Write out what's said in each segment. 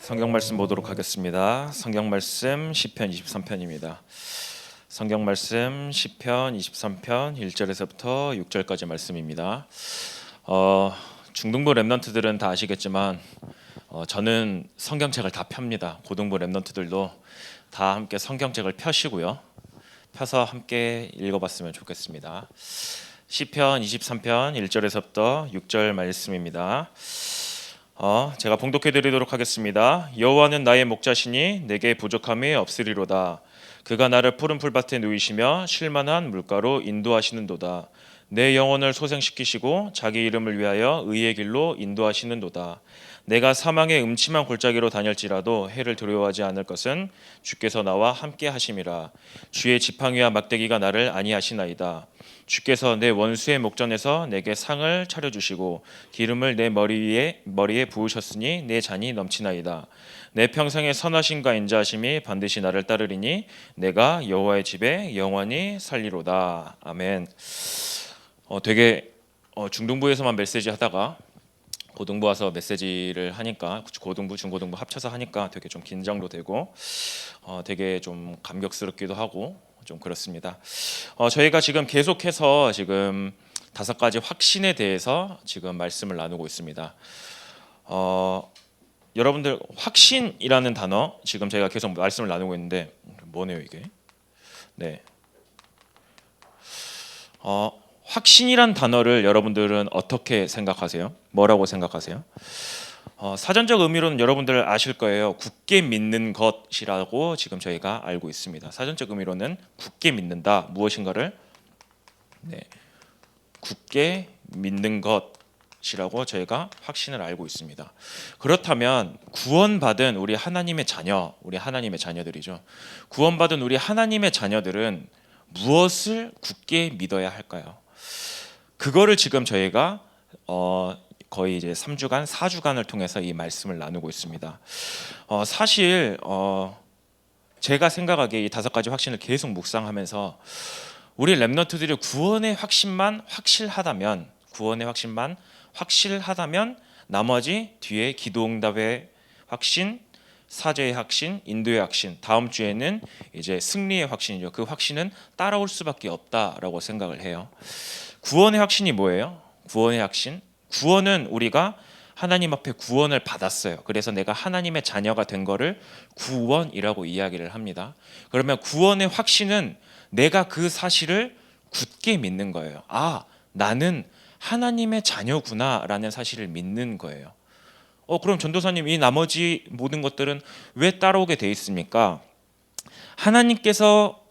성경 말씀 보도록 하겠습니다. 성경 말씀 시편 23편입니다. 성경 말씀 시편 23편 1절에서부터 6절까지 말씀입니다. 중등부 랩넌트들은 다 아시겠지만 저는 성경책을 다 펴니다. 고등부 랩넌트들도 다 함께 성경책을 펴시고요. 펴서 함께 읽어봤으면 좋겠습니다. 시편 23편 1절에서부터 6절 말씀입니다. 제가 봉독해 드리도록 하겠습니다. 여호와는 나의 목자시니 내게 부족함이 없으리로다. 그가 나를 푸른 풀밭에 누이시며 쉴만한 물가로 인도하시는도다. 내 영혼을 소생시키시고 자기 이름을 위하여 의의 길로 인도하시는도다. 내가 사망의 음침한 골짜기로 다닐지라도 해를 두려워하지 않을 것은 주께서 나와 함께 하심이라. 주의 지팡이와 막대기가 나를 안위하시나이다. 주께서 내 원수의 목전에서 내게 상을 차려주시고 기름을 내 머리에 부으셨으니 내 잔이 넘치나이다. 내 평생의 선하심과 인자하심이 반드시 나를 따르리니 내가 여호와의 집에 영원히 살리로다. 아멘. 되게 중등부에서만 메시지 하다가 고등부 와서 메시지를 하니까 고등부, 중고등부 합쳐서 하니까 되게 좀 긴장도 되고 되게 좀 감격스럽기도 하고 좀 그렇습니다. 저희가 지금 계속해서 지금 5가지 확신에 대해서 지금 말씀을 나누고 있습니다. 여러분들 확신이라는 단어 지금 제가 계속 말씀을 나누고 있는데 뭐네요 이게? 네. 확신이란 단어를 여러분들은 어떻게 생각하세요? 뭐라고 생각하세요? 사전적 의미로는 여러분들 아실 거예요. 굳게 믿는 것이라고 지금 저희가 알고 있습니다. 사전적 의미로는 굳게 믿는다, 무엇인가를 굳게 믿는 것이라고 저희가 확신을 알고 있습니다. 그렇다면 구원받은 우리 하나님의 자녀, 우리 하나님의 자녀들이죠. 구원받은 우리 하나님의 자녀들은 무엇을 굳게 믿어야 할까요? 그거를 지금 저희가 거의 이제 3주간, 4주간을 통해서 이 말씀을 나누고 있습니다. 사실 제가 생각하기에 이 5가지 확신을 계속 묵상하면서 우리 랩넌트들이 구원의 확신만 확실하다면 나머지 뒤에 기도응답의 확신, 사죄의 확신, 인도의 확신, 다음 주에는 이제 승리의 확신이죠. 그 확신은 따라올 수밖에 없다라고 생각을 해요. 구원의 확신이 뭐예요? 구원의 확신? 구원은 우리가 하나님 앞에 구원을 받았어요. 그래서 내가 하나님의 자녀가 된 거를 구원이라고 이야기를 합니다. 그러면 구원의 확신은 내가 그 사실을 굳게 믿는 거예요. 아, 나는 하나님의 자녀구나라는 사실을 믿는 거예요. 그럼 전도사님, 이 나머지 모든 것들은 왜 따라오게 돼 있습니까? 하나님께서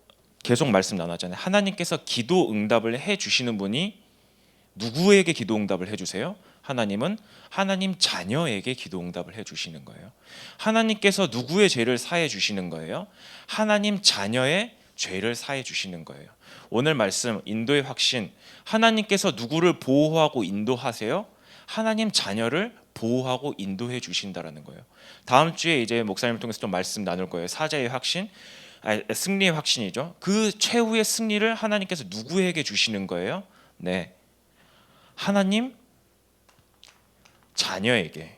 계속 말씀 나눴잖아요. 하나님께서 기도 응답을 해주시는 분이 누구에게 기도 응답을 해주세요? 하나님은 하나님 자녀에게 기도 응답을 해주시는 거예요. 하나님께서 누구의 죄를 사해 주시는 거예요? 하나님 자녀의 죄를 사해 주시는 거예요. 오늘 말씀 인도의 확신, 하나님께서 누구를 보호하고 인도하세요? 하나님 자녀를 보호하고 인도해 주신다라는 거예요. 다음 주에 이제 목사님을 통해서 좀 말씀 나눌 거예요. 사자의 확신, 승리의 확신이죠. 그 최후의 승리를 하나님께서 누구에게 주시는 거예요? 네, 하나님 자녀에게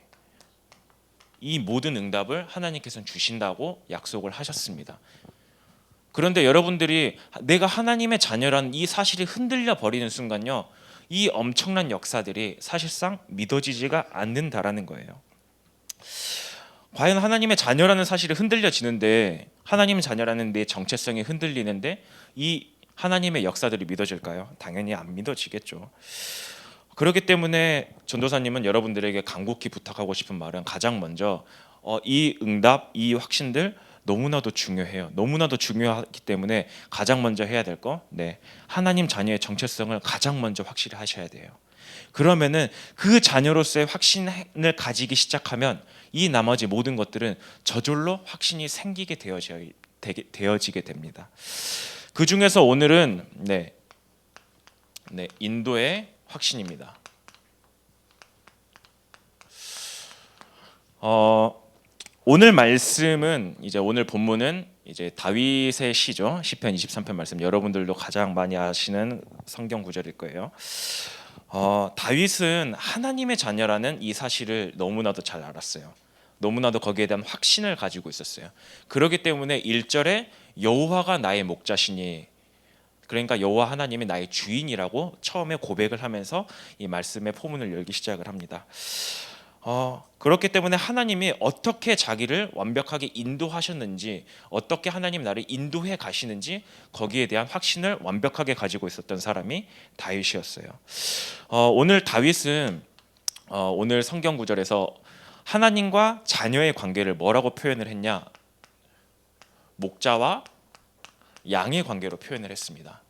이 모든 응답을 하나님께서는 주신다고 약속을 하셨습니다. 그런데 여러분들이 내가 하나님의 자녀라는 이 사실이 흔들려 버리는 순간요, 이 엄청난 역사들이 사실상 믿어지지가 않는다라는 거예요. 과연 하나님의 자녀라는 사실이 흔들려지는데, 하나님의 자녀라는 내 정체성이 흔들리는데 이 하나님의 역사들이 믿어질까요? 당연히 안 믿어지겠죠. 그렇기 때문에 전도사님은 여러분들에게 간곡히 부탁하고 싶은 말은 가장 먼저 이 응답, 이 확신들 너무나도 중요해요. 너무나도 중요하기 때문에 가장 먼저 해야 될 거, 하나님 자녀의 정체성을 가장 먼저 확실히 하셔야 돼요. 그러면은 그 자녀로서의 확신을 가지기 시작하면 이 나머지 모든 것들은 저절로 확신이 생기게 되어지게 됩니다. 그 중에서 오늘은 인도의 확신입니다. 오늘 말씀은 이제 오늘 본문은 이제 다윗의 시죠. 시편 23편 말씀, 여러분들도 가장 많이 아시는 성경 구절일 거예요. 다윗은 하나님의 자녀라는 이 사실을 너무나도 잘 알았어요. 너무나도 거기에 대한 확신을 가지고 있었어요. 그렇기 때문에 1절에 여호와가 나의 목자시니, 그러니까 여호와 하나님이 나의 주인이라고 처음에 고백을 하면서 이 말씀의 포문을 열기 시작을 합니다. 그렇기 때문에 하나님이 어떻게 자기를 완벽하게 인도하셨는지, 어떻게 하나님 나를 인도해 가시는지 거기에 대한 확신을 완벽하게 가지고 있었던 사람이 다윗이었어요. 오늘 다윗은 오늘 성경 구절에서 하나님과 자녀의 관계를 뭐라고 표현을 했냐? 목자와 양의 관계로 표현을 했습니다.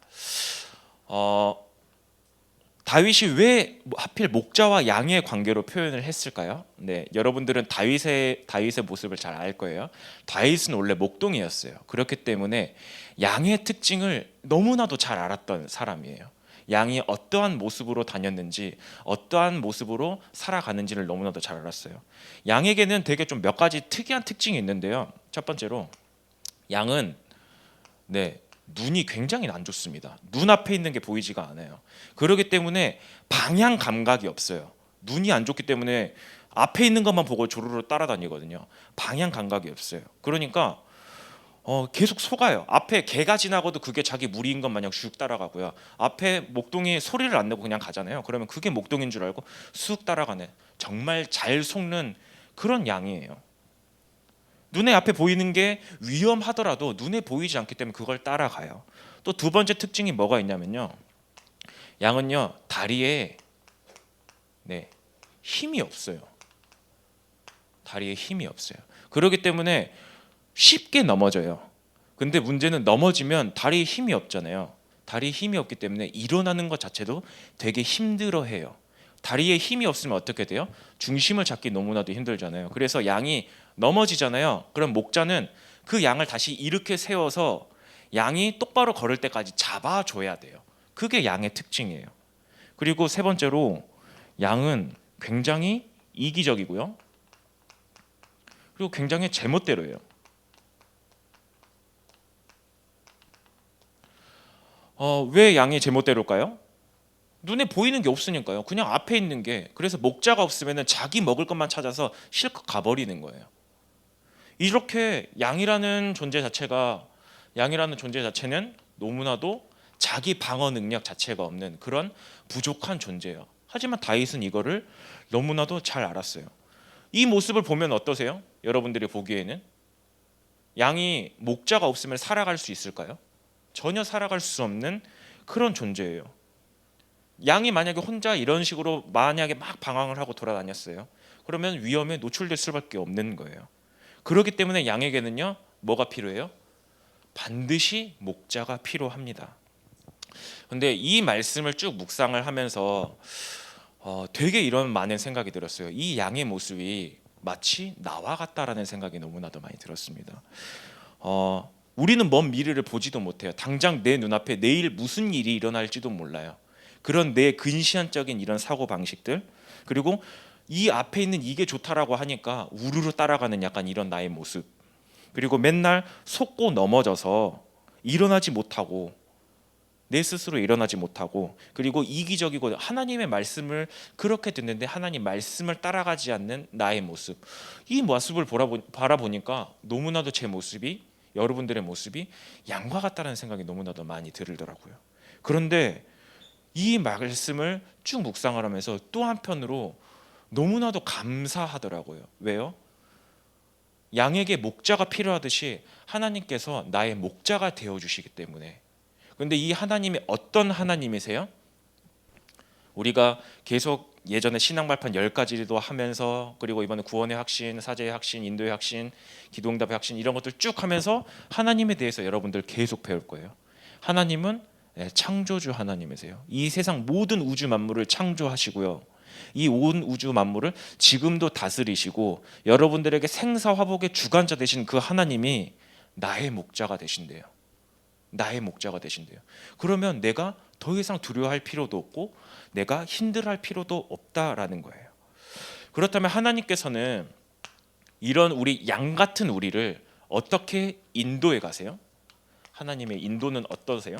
다윗이 왜 하필 목자와 양의 관계로 표현을 했을까요? 네, 여러분들은 다윗의 모습을 잘 알 거예요. 다윗은 원래 목동이었어요. 그렇기 때문에 양의 특징을 너무나도 잘 알았던 사람이에요. 양이 어떠한 모습으로 다녔는지, 어떠한 모습으로 살아가는지를 너무나도 잘 알았어요. 양에게는 되게 좀 몇 가지 특이한 특징이 있는데요. 첫 번째로 양은 눈이 굉장히 안 좋습니다. 눈앞에 있는 게 보이지가 않아요. 그렇기 때문에 방향 감각이 없어요. 눈이 안 좋기 때문에 앞에 있는 것만 보고 조르르 따라다니거든요. 방향 감각이 없어요. 그러니까 계속 속아요. 앞에 개가 지나고도 그게 자기 무리인 것 마냥 쑥 따라가고요. 앞에 목동이 소리를 안 내고 그냥 가잖아요. 그러면 그게 목동인 줄 알고 쑥 따라가네. 정말 잘 속는 그런 양이에요. 눈에 앞에 보이는 게 위험하더라도 눈에 보이지 않기 때문에 그걸 따라가요. 또 두 번째 특징이 뭐가 있냐면요, 양은요 다리에 힘이 없어요. 다리에 힘이 없어요. 그렇기 때문에 쉽게 넘어져요. 근데 문제는 넘어지면 다리에 힘이 없잖아요. 다리에 힘이 없기 때문에 일어나는 것 자체도 되게 힘들어해요. 다리에 힘이 없으면 어떻게 돼요? 중심을 잡기 너무나도 힘들잖아요. 그래서 양이 넘어지잖아요. 그럼 목자는 그 양을 다시 이렇게 세워서 양이 똑바로 걸을 때까지 잡아줘야 돼요. 그게 양의 특징이에요. 그리고 세 번째로 양은 굉장히 이기적이고요. 그리고 굉장히 제멋대로예요. 왜 양이 제멋대로일까요? 눈에 보이는 게 없으니까요. 그냥 앞에 있는 게. 그래서 목자가 없으면 자기 먹을 것만 찾아서 실컷 가버리는 거예요. 이렇게 양이라는 존재 자체는 너무나도 자기 방어 능력 자체가 없는 그런 부족한 존재예요. 하지만 다윗은 이거를 너무나도 잘 알았어요. 이 모습을 보면 어떠세요? 여러분들이 보기에는 양이 목자가 없으면 살아갈 수 있을까요? 전혀 살아갈 수 없는 그런 존재예요. 양이 만약에 혼자 이런 식으로 만약에 막 방황을 하고 돌아다녔어요. 그러면 위험에 노출될 수밖에 없는 거예요. 그렇기 때문에 양에게는요 뭐가 필요해요? 반드시 목자가 필요합니다. 근데 이 말씀을 쭉 묵상을 하면서 되게 이런 많은 생각이 들었어요. 이 양의 모습이 마치 나와 같다라는 생각이 너무나도 많이 들었습니다. 우리는 먼 미래를 보지도 못해요. 당장 내 눈앞에 내일 무슨 일이 일어날지도 몰라요. 그런 내 근시안적인 이런 사고 방식들, 그리고 이 앞에 있는 이게 좋다라고 하니까 우르르 따라가는 약간 이런 나의 모습, 그리고 맨날 속고 넘어져서 일어나지 못하고 내 스스로 일어나지 못하고, 그리고 이기적이고 하나님의 말씀을 그렇게 듣는데 하나님 말씀을 따라가지 않는 나의 모습, 이 모습을 바라보니까 너무나도 제 모습이, 여러분들의 모습이 양과 같다는 생각이 너무나도 많이 들더라고요. 그런데 이 말씀을 쭉 묵상을 하면서 또 한편으로 너무나도 감사하더라고요. 왜요? 양에게 목자가 필요하듯이 하나님께서 나의 목자가 되어주시기 때문에. 그런데 이 하나님이 어떤 하나님이세요? 우리가 계속 예전에 신앙 발판 10가지도 하면서, 그리고 이번에 구원의 확신, 사제의 확신, 인도의 확신, 기도응답의 확신, 이런 것들 쭉 하면서 하나님에 대해서 여러분들 계속 배울 거예요. 하나님은 창조주 하나님이세요. 이 세상 모든 우주 만물을 창조하시고요, 이 온 우주 만물을 지금도 다스리시고 여러분들에게 생사화복의 주관자 되신 그 하나님이 나의 목자가 되신대요. 나의 목자가 되신대요. 그러면 내가 더 이상 두려워할 필요도 없고 내가 힘들어할 필요도 없다라는 거예요. 그렇다면 하나님께서는 이런 우리 양 같은 우리를 어떻게 인도해 가세요? 하나님의 인도는 어떠세요?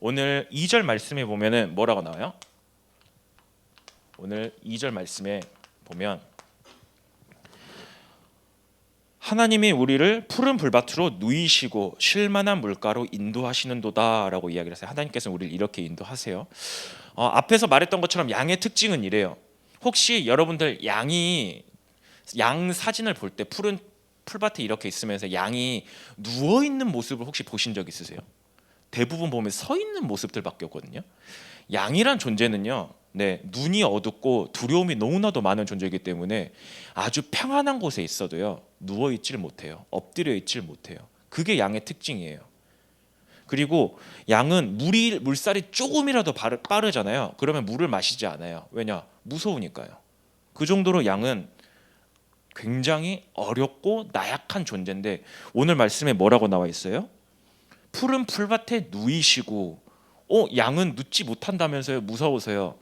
오늘 2절 말씀에 보면은 뭐라고 나와요? 오늘 2절 말씀에 보면 하나님이 우리를 푸른 불밭으로 누이시고 쉴만한 물가로 인도하시는도다라고 이야기를 했어요. 하나님께서는 우리를 이렇게 인도하세요. 앞에서 말했던 것처럼 양의 특징은 이래요. 혹시 여러분들 양 사진을 볼 때 푸른 풀밭에 이렇게 있으면서 양이 누워 있는 모습을 혹시 보신 적 있으세요? 대부분 보면 서 있는 모습들밖에 없거든요. 양이란 존재는요, 눈이 어둡고 두려움이 너무나도 많은 존재이기 때문에 아주 평안한 곳에 있어도요, 누워 있질 못해요. 엎드려 있질 못해요. 그게 양의 특징이에요. 그리고 양은 물살이 조금이라도 빠르잖아요. 그러면 물을 마시지 않아요. 왜냐? 무서우니까요. 그 정도로 양은 굉장히 어렵고 나약한 존재인데, 오늘 말씀에 뭐라고 나와 있어요? 푸른 풀밭에 누이시고, 양은 눕지 못한다면서요? 무서워서요.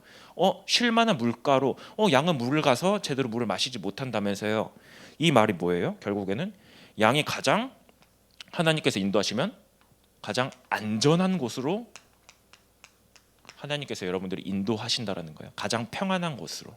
쉴만한 물가로, 양은 물을 가서 제대로 물을 마시지 못한다면서요. 이 말이 뭐예요? 결국에는 양이 가장 하나님께서 인도하시면 가장 안전한 곳으로 하나님께서 여러분들이 인도하신다라는 거예요. 가장 평안한 곳으로.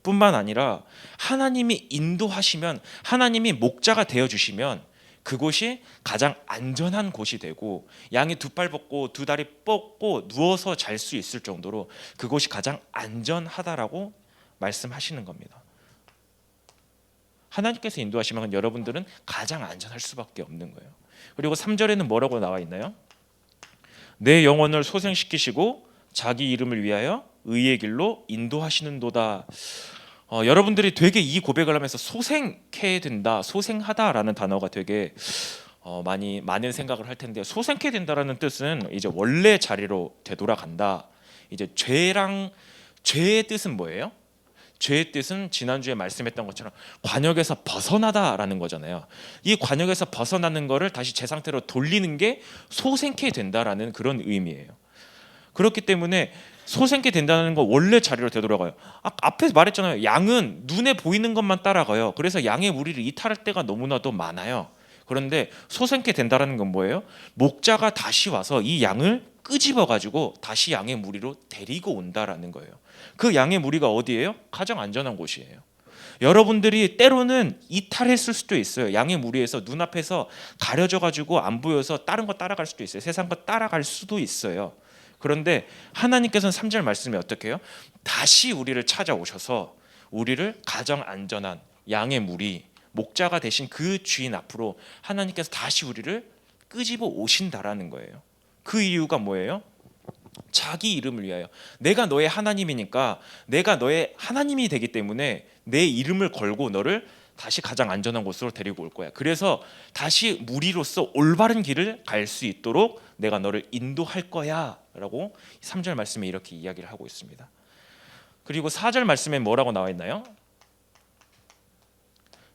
뿐만 아니라 하나님이 인도하시면, 하나님이 목자가 되어 주시면 그곳이 가장 안전한 곳이 되고, 양이 두 팔 뻗고 두 다리 뻗고 누워서 잘 수 있을 정도로 그곳이 가장 안전하다라고 말씀하시는 겁니다. 하나님께서 인도하시면 여러분들은 가장 안전할 수밖에 없는 거예요. 그리고 3절에는 뭐라고 나와 있나요? 내 영혼을 소생시키시고 자기 이름을 위하여 의의 길로 인도하시는도다. 여러분들이 되게 이 고백을 하면서 소생케 된다, 소생하다라는 단어가 되게 많은 생각을 할 텐데, 소생케 된다라는 뜻은 이제 원래 자리로 되돌아간다. 이제 죄의 뜻은 뭐예요? 죄의 뜻은 지난주에 말씀했던 것처럼 관역에서 벗어나다라는 거잖아요. 이 관역에서 벗어나는 거를 다시 제 상태로 돌리는 게 소생케 된다라는 그런 의미예요. 그렇기 때문에 소생케 된다는 거 원래 자리로 되돌아가요. 앞에서 말했잖아요. 양은 눈에 보이는 것만 따라가요. 그래서 양의 무리를 이탈할 때가 너무나도 많아요. 그런데 소생케 된다는 건 뭐예요? 목자가 다시 와서 이 양을 끄집어 가지고 다시 양의 무리로 데리고 온다라는 거예요. 그 양의 무리가 어디예요? 가장 안전한 곳이에요. 여러분들이 때로는 이탈했을 수도 있어요. 양의 무리에서 눈앞에서 가려져 가지고 안 보여서 다른 거 따라갈 수도 있어요. 세상 거 따라갈 수도 있어요. 그런데 하나님께서는 3절 말씀이 어떻게 해요? 다시 우리를 찾아오셔서 우리를 가장 안전한 양의 무리, 목자가 되신 그 주인 앞으로 하나님께서 다시 우리를 끄집어 오신다라는 거예요. 그 이유가 뭐예요? 자기 이름을 위하여. 내가 너의 하나님이니까, 내가 너의 하나님이 되기 때문에 내 이름을 걸고 너를 다시 가장 안전한 곳으로 데리고 올 거야. 그래서 다시 무리로서 올바른 길을 갈 수 있도록 내가 너를 인도할 거야 라고 3절 말씀에 이렇게 이야기를 하고 있습니다. 그리고 4절 말씀에 뭐라고 나와 있나요?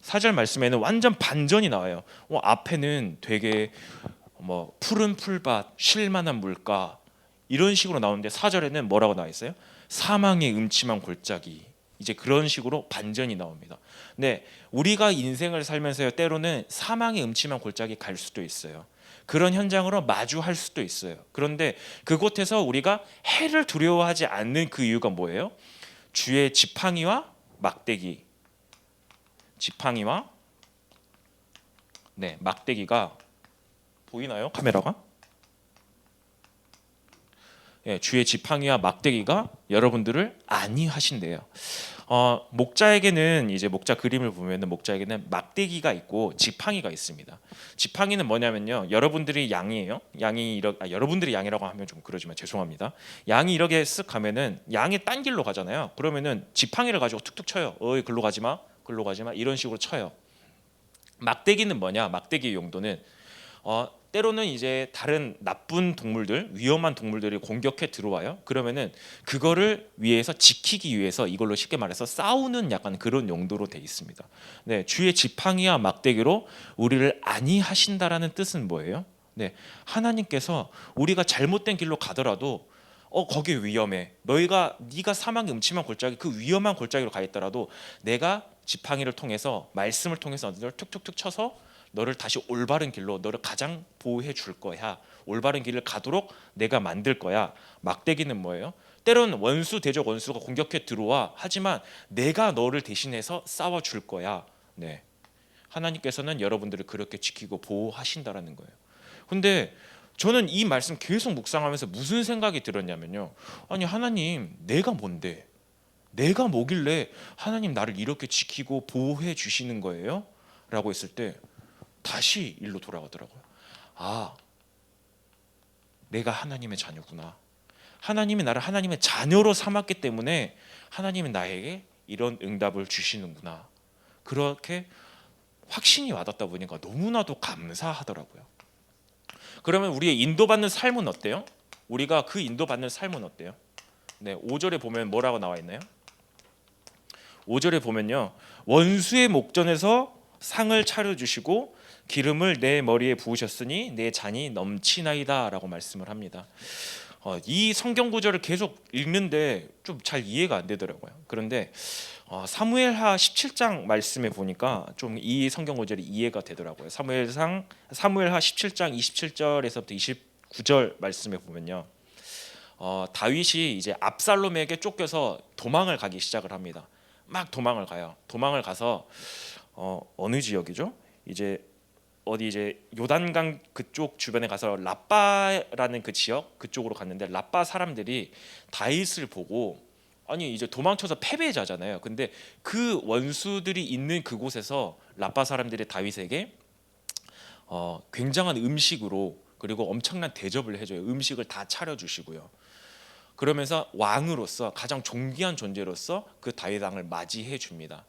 4절 말씀에는 완전 반전이 나와요. 앞에는 되게 푸른 풀밭, 쉴만한 물가 이런 식으로 나오는데 4절에는 뭐라고 나와 있어요? 사망의 음침한 골짜기. 이제 그런 식으로 반전이 나옵니다. 네, 우리가 인생을 살면서요, 때로는 사망의 음침한 골짜기 갈 수도 있어요. 그런 현장으로 마주할 수도 있어요. 그런데 그곳에서 우리가 해를 두려워하지 않는 그 이유가 뭐예요? 주의 지팡이와 막대기. 지팡이와 막대기가 보이나요? 카메라가? 주의 지팡이와 막대기가 여러분들을 안위하신대요. 목자에게는 이제 목자 그림을 보면은 목자에게는 막대기가 있고 지팡이가 있습니다. 지팡이는 뭐냐면요, 여러분들이 양이에요. 여러분들이 양이라고 하면 좀 그러지만 죄송합니다. 양이 이렇게 쓱 가면은 양이 딴 길로 가잖아요. 그러면은 지팡이를 가지고 툭툭 쳐요. 글로 가지 마, 글로 가지 마 이런 식으로 쳐요. 막대기는 뭐냐? 막대기의 용도는 때로는 이제 다른 나쁜 동물들, 위험한 동물들이 공격해 들어와요. 그러면은 그거를 위해서 지키기 위해서 이걸로 쉽게 말해서 싸우는 약간 그런 용도로 돼 있습니다. 네, 주의 지팡이와 막대기로 우리를 안위하신다라는 뜻은 뭐예요? 네, 하나님께서 우리가 잘못된 길로 가더라도 거기 위험해. 네가 사망의 음침한 골짜기, 그 위험한 골짜기로 가 있더라도 내가 지팡이를 통해서, 말씀을 통해서 너를 툭툭툭 쳐서 너를 다시 올바른 길로, 너를 가장 보호해 줄 거야. 올바른 길을 가도록 내가 만들 거야. 막대기는 뭐예요? 때로는 대적 원수가 공격해 들어와. 하지만 내가 너를 대신해서 싸워 줄 거야. 네. 하나님께서는 여러분들을 그렇게 지키고 보호하신다라는 거예요. 근데 저는 이 말씀 계속 묵상하면서 무슨 생각이 들었냐면요. 아니 하나님, 내가 뭔데? 내가 뭐길래 하나님 나를 이렇게 지키고 보호해 주시는 거예요? 라고 했을 때 다시 일로 돌아가더라고요. 아, 내가 하나님의 자녀구나. 하나님이 나를 하나님의 자녀로 삼았기 때문에 하나님이 나에게 이런 응답을 주시는구나. 그렇게 확신이 와닿다 보니까 너무나도 감사하더라고요. 그러면 우리의 인도받는 삶은 어때요? 우리가 그 인도받는 삶은 어때요? 네, 5절에 보면 뭐라고 나와 있나요? 5절에 보면요, 원수의 목전에서 상을 차려주시고 기름을 내 머리에 부으셨으니 내 잔이 넘치나이다 라고 말씀을 합니다. 이 성경 구절을 계속 읽는데 좀 잘 이해가 안 되더라고요. 그런데 사무엘하 17장 말씀에 보니까 좀 이 성경 구절이 이해가 되더라고요. 사무엘하 17장 27절에서부터 29절 말씀에 보면요, 다윗이 이제 압살롬에게 쫓겨서 도망을 가기 시작을 합니다. 막 도망을 가요. 도망을 가서 어느 지역이죠? 이제 요단강 그쪽 주변에 가서 라빠라는 그 지역 그쪽으로 갔는데, 라빠 사람들이 다윗을 보고, 아니 이제 도망쳐서 패배자잖아요. 근데 그 원수들이 있는 그곳에서 라빠 사람들이 다윗에게 굉장한 음식으로, 그리고 엄청난 대접을 해줘요. 음식을 다 차려주시고요. 그러면서 왕으로서 가장 존귀한 존재로서 그 다윗 왕을 맞이해 줍니다.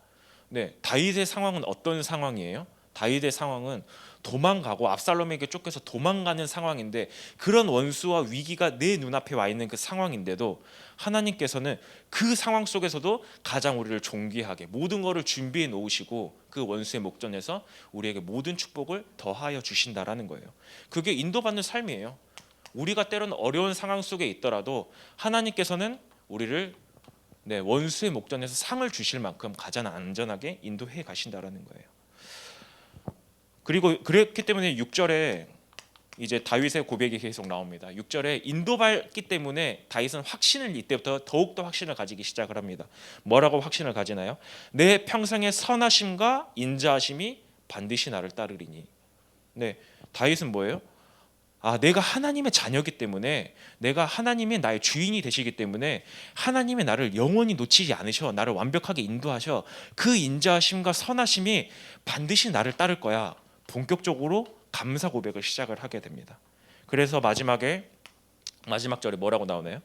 네, 다윗의 상황은 어떤 상황이에요? 다윗의 상황은 도망가고 압살롬에게 쫓겨서 도망가는 상황인데, 그런 원수와 위기가 내 눈앞에 와 있는 그 상황인데도 하나님께서는 그 상황 속에서도 가장 우리를 존귀하게 모든 것을 준비해 놓으시고 그 원수의 목전에서 우리에게 모든 축복을 더하여 주신다라는 거예요. 그게 인도받는 삶이에요. 우리가 때로는 어려운 상황 속에 있더라도 하나님께서는 우리를 원수의 목전에서 상을 주실 만큼 가장 안전하게 인도해 가신다라는 거예요. 그리고 그렇기 때문에 6절에 이제 다윗의 고백이 계속 나옵니다. 6절에 인도받기 때문에 다윗은 확신을, 이때부터 더욱더 확신을 가지기 시작을 합니다. 뭐라고 확신을 가지나요? 내 평생의 선하심과 인자하심이 반드시 나를 따르리니. 네, 다윗은 뭐예요? 내가 하나님의 자녀이기 때문에, 내가 하나님이 나의 주인이 되시기 때문에 하나님이 나를 영원히 놓치지 않으셔, 나를 완벽하게 인도하셔. 그 인자하심과 선하심이 반드시 나를 따를 거야. 본격적으로 감사 고백을 시작을 하게 됩니다. 그래서 마지막 절에 뭐라고 나오나요?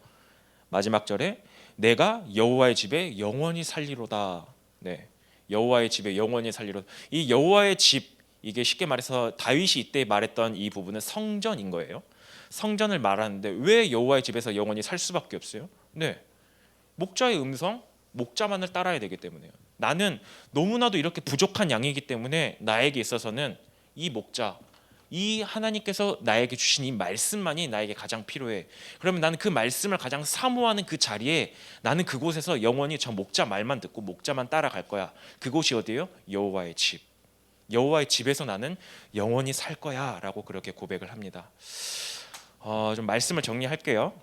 마지막 절에 내가 여호와의 집에 영원히 살리로다. 네, 여호와의 집에 영원히 살리로다. 이 여호와의 집, 이게 쉽게 말해서 다윗이 이때 말했던 이 부분은 성전인 거예요. 성전을 말하는데 왜 여호와의 집에서 영원히 살 수밖에 없어요? 네, 목자의 음성, 목자만을 따라야 되기 때문에요. 나는 너무나도 이렇게 부족한 양이기 때문에 나에게 있어서는 이 목자, 이 하나님께서 나에게 주신 이 말씀만이 나에게 가장 필요해. 그러면 나는 그 말씀을 가장 사모하는 그 자리에 나는 그곳에서 영원히 저 목자 말만 듣고 목자만 따라갈 거야. 그곳이 어디예요? 여호와의 집. 여호와의 집에서 나는 영원히 살 거야 라고 그렇게 고백을 합니다. 좀 말씀을 정리할게요.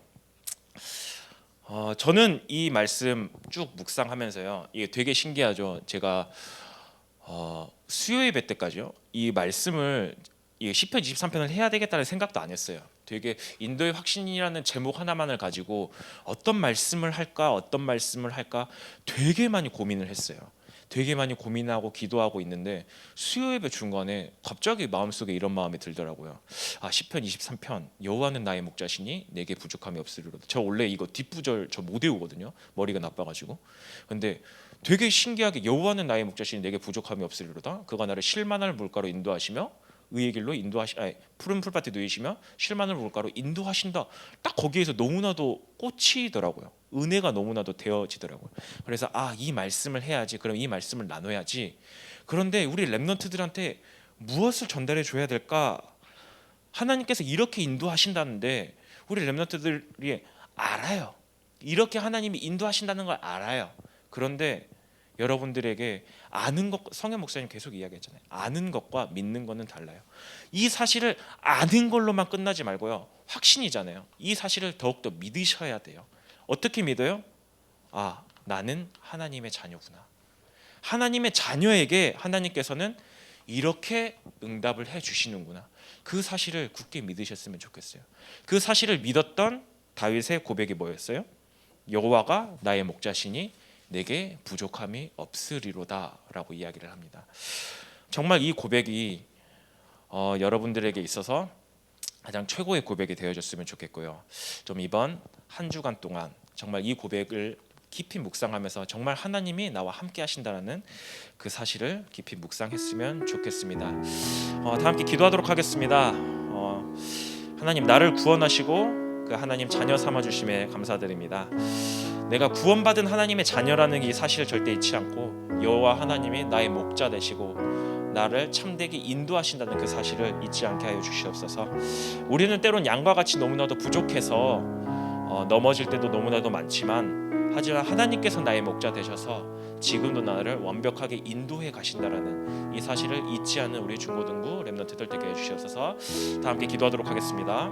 저는 이 말씀 쭉 묵상하면서요, 이게 되게 신기하죠. 제가 수요 예배 때까지요, 이 말씀을, 이 시편 23편을 해야 되겠다는 생각도 안 했어요. 되게 인도의 확신이라는 제목 하나만을 가지고 어떤 말씀을 할까 되게 많이 고민을 했어요. 되게 많이 고민하고 기도하고 있는데 수요 예배 중간에 갑자기 마음속에 이런 마음이 들더라고요. 시편 23편, 여호와는 나의 목자시니 내게 부족함이 없으리로다. 저 원래 이거 뒷부절 저 못 외우거든요. 머리가 나빠가지고. 근데 되게 신기하게 여호와는 나의 목자시니 내게 부족함이 없으리로다. 그가 나를 실만할 물가로 인도하시며 의의 길로 푸른 풀밭에 누이시며 실만할 물가로 인도하신다. 딱 거기에서 너무나도 꽂히더라고요. 은혜가 너무나도 되어지더라고요. 그래서 이 말씀을 해야지. 그럼 이 말씀을 나눠야지. 그런데 우리 렘넌트들한테 무엇을 전달해 줘야 될까? 하나님께서 이렇게 인도하신다는데 우리 렘넌트들이 알아요. 이렇게 하나님이 인도하신다는 걸 알아요. 그런데 여러분들에게 아는 것, 성현 목사님 계속 이야기했잖아요. 아는 것과 믿는 것은 달라요. 이 사실을 아는 걸로만 끝나지 말고요, 확신이잖아요. 이 사실을 더욱더 믿으셔야 돼요. 어떻게 믿어요? 나는 하나님의 자녀구나. 하나님의 자녀에게 하나님께서는 이렇게 응답을 해 주시는구나. 그 사실을 굳게 믿으셨으면 좋겠어요. 그 사실을 믿었던 다윗의 고백이 뭐였어요? 여호와가 나의 목자시니 내게 부족함이 없으리로다라고 이야기를 합니다. 정말 이 고백이 여러분들에게 있어서 가장 최고의 고백이 되어줬으면 좋겠고요. 좀 이번 한 주간 동안 정말 이 고백을 깊이 묵상하면서 정말 하나님이 나와 함께 하신다는 그 사실을 깊이 묵상했으면 좋겠습니다. 다 함께 기도하도록 하겠습니다. 하나님, 나를 구원하시고 그 하나님 자녀 삼아 주심에 감사드립니다. 내가 구원받은 하나님의 자녀라는 이 사실을 절대 잊지 않고 여호와 하나님이 나의 목자 되시고 나를 참되게 인도하신다는 그 사실을 잊지 않게 하여 주시옵소서. 우리는 때론 양과 같이 너무나도 부족해서 넘어질 때도 너무나도 많지만, 하지만 하나님께서 나의 목자 되셔서 지금도 나를 완벽하게 인도해 가신다라는 이 사실을 잊지 않는 우리 중고등부 렘넌트들 되게 해주시옵소서. 다 함께 기도하도록 하겠습니다.